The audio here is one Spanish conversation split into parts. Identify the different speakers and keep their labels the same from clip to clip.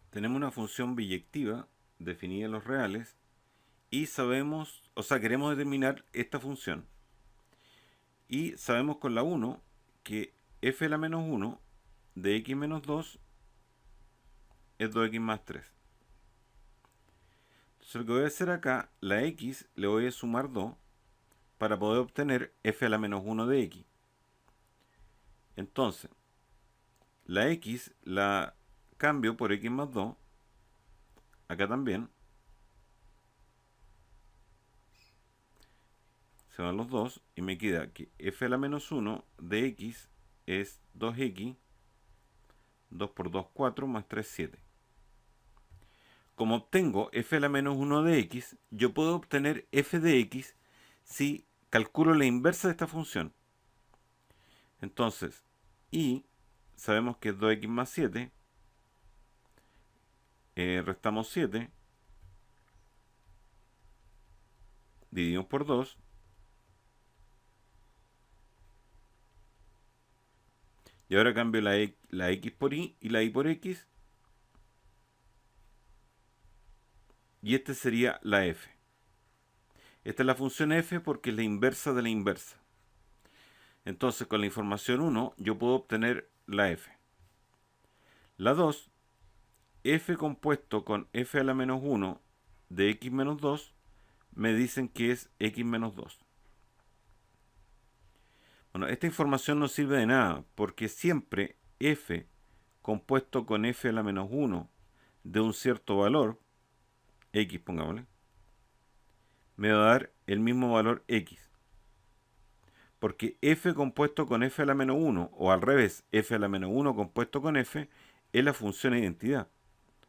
Speaker 1: tenemos una función biyectiva definida en los reales y sabemos, o sea, queremos determinar esta función. Y sabemos con la 1 que f a la menos 1 de x menos 2 es 2x más 3. Entonces lo que voy a hacer acá, la x le voy a sumar 2 para poder obtener f a la menos 1 de x. Entonces, la x la cambio por x más 2, acá también. Se van los dos y me queda que f a la menos 1 de x es 2x, 2 por 2, 4, más 3, 7. Como obtengo f a la menos 1 de x, yo puedo obtener f de x si calculo la inversa de esta función. Entonces, y sabemos que es 2x más 7, restamos 7, dividimos por 2, y ahora cambio la x por y la y por x, y este sería la f. Esta es la función f porque es la inversa de la inversa. Entonces, con la información 1, yo puedo obtener la f. La 2, f compuesto con f a la menos 1 de x menos 2, me dicen que es x menos 2. Bueno, esta información no sirve de nada, porque siempre f compuesto con f a la menos 1 de un cierto valor, x pongámosle, me va a dar el mismo valor x. Porque f compuesto con f a la menos 1, o al revés, f a la menos 1 compuesto con f, es la función de identidad.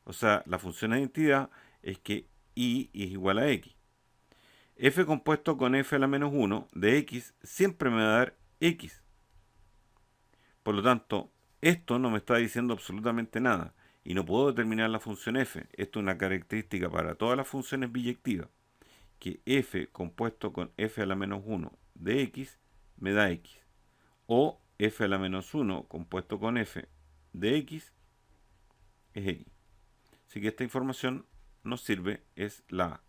Speaker 1: O sea, la función de identidad es que y es igual a x. F compuesto con f a la menos 1 de x siempre me va a dar x. Por lo tanto, esto no me está diciendo absolutamente nada y no puedo determinar la función f. Esto es una característica para todas las funciones biyectivas, que f compuesto con f a la menos 1 de x me da x. O f a la menos 1 compuesto con f de x es x. Así que esta información nos sirve, es la A.